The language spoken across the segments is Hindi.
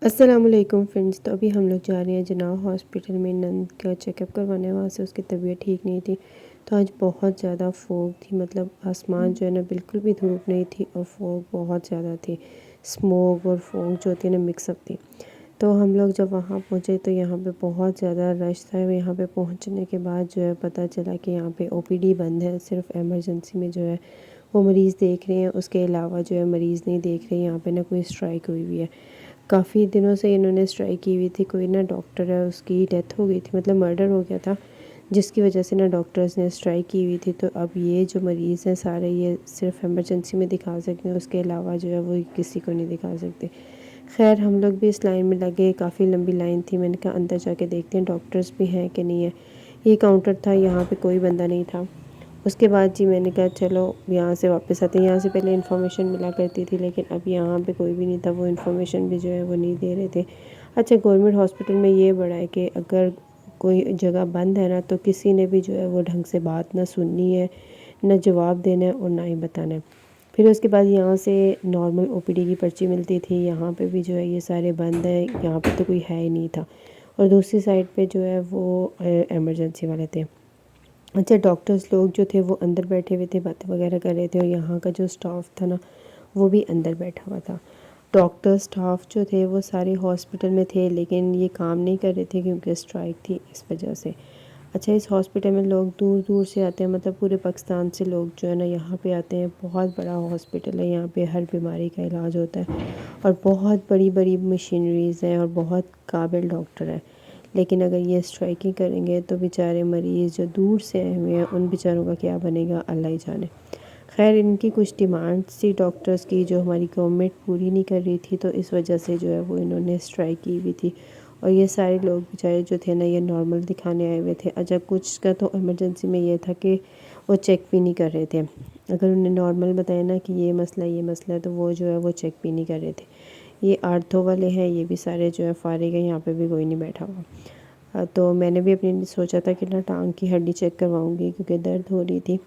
अस्सलामुअलैकुम फ्रेंड्स। तो अभी हम लोग जा रहे हैं जनाब हॉस्पिटल में नंद का चेकअप करवाने। वहाँ से उसकी तबीयत ठीक नहीं थी, तो आज बहुत ज़्यादा फोग थी। मतलब आसमान जो है ना, बिल्कुल भी धूप नहीं थी और फोग बहुत ज़्यादा थी। स्मोक और फोग जो होती है ना, मिक्सअप थी। तो हम लोग जब वहाँ पहुँचे तो यहाँ पे बहुत ज़्यादा रश था। यहाँ पे पहुँचने के बाद जो है पता चला कि यहाँ पे ओपीडी बंद है। सिर्फ इमरजेंसी में जो है वो मरीज़ देख रहे हैं, उसके अलावा जो है मरीज़ नहीं देख रहे। यहाँ पे ना कोई स्ट्राइक हुई हुई है, काफ़ी दिनों से इन्होंने स्ट्राइक की हुई थी। कोई ना डॉक्टर है, उसकी डेथ हो गई थी, मतलब मर्डर हो गया था, जिसकी वजह से ना डॉक्टर्स ने स्ट्राइक की हुई थी। तो अब ये जो मरीज़ हैं सारे, ये सिर्फ इमरजेंसी में दिखा सकते हैं, उसके अलावा जो है वो किसी को नहीं दिखा सकते। खैर हम लोग भी इस लाइन में लगे, काफ़ी लंबी लाइन थी। मैंने कहा अंदर जाके देखते हैं डॉक्टर्स भी हैं कि नहीं है। ये काउंटर था, यहाँ पे कोई बंदा नहीं था। उसके बाद जी मैंने कहा चलो यहाँ से वापस आते हैं। यहाँ से पहले इन्फॉर्मेशन मिला करती थी, लेकिन अब यहाँ पे कोई भी नहीं था। वो इन्फॉर्मेशन भी जो है वो नहीं दे रहे थे। अच्छा, गवर्नमेंट हॉस्पिटल में ये बड़ा है कि अगर कोई जगह बंद है ना, तो किसी ने भी जो है वो ढंग से बात ना सुननी है, ना जवाब देना है और ना ही बताना है। फिर उसके बाद यहाँ से नॉर्मल ओपीडी की पर्ची मिलती थी। यहाँ पे भी जो है ये सारे बंद है, यहाँ पे तो कोई है ही नहीं था। और दूसरी साइड पे जो है वो एमरजेंसी वाले थे। अच्छा, डॉक्टर्स लोग जो थे वो अंदर बैठे हुए थे, बातें वगैरह कर रहे थे, और यहाँ का जो स्टाफ था ना, वो भी अंदर बैठा हुआ था। डॉक्टर स्टाफ जो थे वो सारे हॉस्पिटल में थे, लेकिन ये काम नहीं कर रहे थे क्योंकि स्ट्राइक थी, इस वजह से। अच्छा, इस हॉस्पिटल में लोग दूर दूर से आते हैं, मतलब पूरे पाकिस्तान से लोग जो है ना यहाँ पे आते हैं। बहुत बड़ा हॉस्पिटल है, यहाँ पे हर बीमारी का इलाज होता है और बहुत बड़ी बड़ी मशीनरीज़ हैं और बहुत काबिल डॉक्टर हैं। लेकिन अगर ये स्ट्राइकिंग करेंगे तो बेचारे मरीज़ जो दूर से आए हुए हैं, उन बेचारों का क्या बनेगा, अल्लाह ही जाने। खैर, इनकी कुछ डिमांड्स थी डॉक्टर्स की, जो हमारी गवर्नमेंट पूरी नहीं कर रही थी, तो इस वजह से जो है वो इन्होंने स्ट्राइक की हुई थी। और ये सारे लोग बेचारे जो थे ना, ये नॉर्मल दिखाने आए हुए थे। अच्छा, कुछ का तो इमरजेंसी में ये था कि वो चेक भी नहीं कर रहे थे। अगर उन्हें नॉर्मल बताया ना कि ये मसला है, तो वो जो है वो चेक भी नहीं कर रहे थे। ये आर्थो वाले हैं, ये भी सारे जो है फारिग है, यहाँ पे भी कोई नहीं बैठा हुआ। तो मैंने भी अपनी सोचा था कि ना टांग की हड्डी चेक करवाऊंगी क्योंकि दर्द हो रही थी,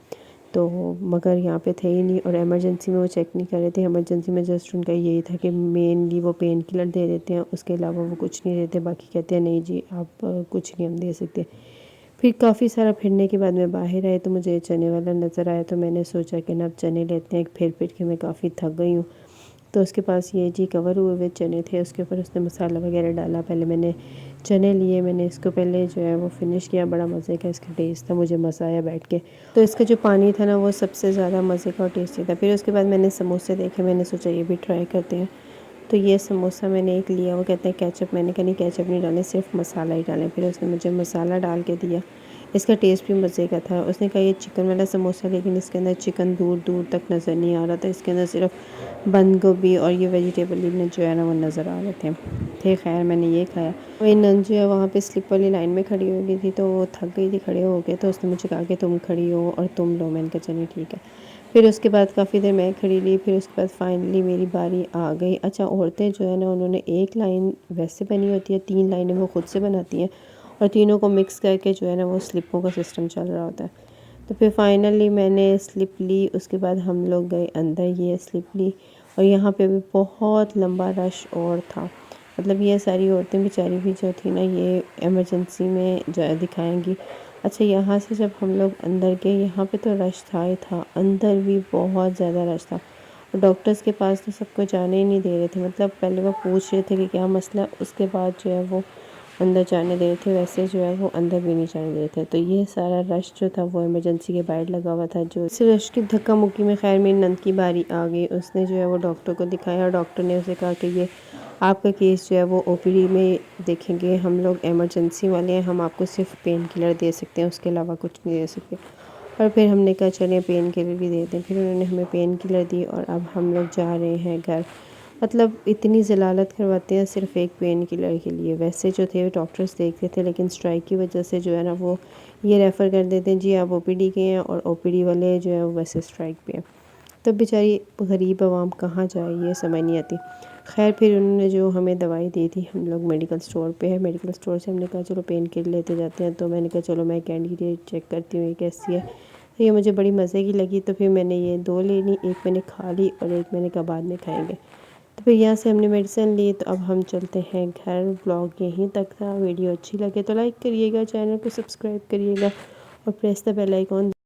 तो मगर यहाँ पे थे ही नहीं। और इमरजेंसी में वो चेक नहीं कर रहे थे। इमरजेंसी में जस्ट उनका यही था कि मेनली वो पेन किलर दे देते हैं, उसके अलावा वो कुछ नहीं देते। बाकी कहते हैं नहीं जी आप कुछ नहीं हम दे सकते। फिर काफ़ी सारा फिरने के बाद मैं बाहर आई तो मुझे चने वाला नज़र आया, तो मैंने सोचा कि ना अब चने लेते हैं। फिर फिर के मैं काफ़ी थक गई हूँ। तो उसके पास ये जी कवर हुए हुए चने थे, उसके ऊपर उसने मसाला वगैरह डाला। पहले मैंने चने लिए, मैंने इसको पहले जो है वो फिनिश किया। बड़ा मज़े का इसका टेस्ट था, मुझे मज़ा आया बैठ के। तो इसका जो पानी था ना, वो सबसे ज़्यादा मज़े का और टेस्टी था। फिर उसके बाद मैंने समोसे देखे, मैंने सोचा ये भी ट्राई करते हैं। तो ये समोसा मैंने एक लिया। वो कहते हैं केचप, मैंने कहा नहीं केचप नहीं डालें, सिर्फ मसाला ही डालें। फिर उसने मुझे मसाला डाल के दिया। इसका टेस्ट भी मज़े का था। उसने कहा ये चिकन वाला समोसा, लेकिन इसके अंदर चिकन दूर दूर तक नज़र नहीं आ रहा था। इसके अंदर सिर्फ बंद गोभी और ये वेजिटेबल जो है ना वो नज़र आ रहे थे। खैर मैंने ये खाया। वही नंद जो है वहाँ पे स्लिप वाली लाइन में खड़ी हो गई थी, तो वो थक गई थी खड़े हो गए, तो उसने मुझे कहा कि तुम खड़ी हो और तुम लो। मैंने कहा चलिए ठीक है। फिर उसके बाद काफ़ी देर मैं खड़ी रही। फिर उसके बाद फाइनली मेरी बारी आ गई। अच्छा, औरतें जो है ना, उन्होंने एक लाइन वैसे बनी होती है, 3 लाइनें वो खुद से बनाती हैं और तीनों को मिक्स करके जो है ना वो स्लिपों का सिस्टम चल रहा होता है। तो फिर फाइनली मैंने स्लिप ली। उसके बाद हम लोग गए अंदर, ये स्लिप ली। और यहाँ पे भी बहुत लंबा रश और था। मतलब ये सारी औरतें बेचारी भी जो थी ना, ये इमरजेंसी में जो दिखाएंगी। अच्छा, यहाँ से जब हम लोग अंदर गए, यहाँ पे तो रश था ही था, अंदर भी बहुत ज़्यादा रश था। और डॉक्टर्स के पास तो सबको जाने ही नहीं दे रहे थे। मतलब पहले वो पूछ रहे थे कि क्या मसला, उसके बाद जो है वो अंदर जाने दे रहे थे। वैसे जो है वो अंदर भी नहीं जाने दे रहे थे। तो ये सारा रश जो था वो इमरजेंसी के बाहर लगा हुआ था। जो इस रश की धक्का मुक्की में खैर मेरी नंद की बारी आ गई। उसने जो है वो डॉक्टर को दिखाया और डॉक्टर ने उसे कहा कि ये आपका केस जो है वो ओपीडी में देखेंगे, हम लोग इमरजेंसी वाले हैं, हम आपको सिर्फ पेन किलर दे सकते हैं, उसके अलावा कुछ नहीं दे सकते। और फिर हमने कहा चलें पेन किलर भी दे दें। फिर उन्होंने हमें पेन किलर दी और अब हम लोग जा रहे हैं घर। मतलब इतनी ज़लालत करवाते हैं सिर्फ एक पेन किलर के लिए। वैसे जो थे डॉक्टर्स देखते थे, लेकिन स्ट्राइक की वजह से जो है ना वो ये रेफ़र कर देते हैं जी आप ओपीडी के हैं, और ओपीडी वाले जो है वो वैसे स्ट्राइक पे हैं। तो बेचारी गरीब आवाम कहाँ जाए, ये समझ नहीं आती। खैर फिर उन्होंने जो हमें दवाई दी थी, हम लोग मेडिकल स्टोर पे है, मेडिकल स्टोर से हमने कहा चलो पेन किलर लेते जाते हैं। तो मैंने कहा चलो मैं कैंडिडेट चेक करती हूँ ये कैसी है। तो ये मुझे बड़ी मज़े की लगी, तो फिर मैंने ये 2 ले ली। एक मैंने खा ली और एक मैंने कहा बाद में खाएंगे। तो फिर यहाँ से हमने मेडिसिन ली, तो अब हम चलते हैं घर। ब्लॉग यहीं तक था। वीडियो अच्छी लगे तो लाइक करिएगा, चैनल को सब्सक्राइब करिएगा और प्रेस द बेल आइकॉन।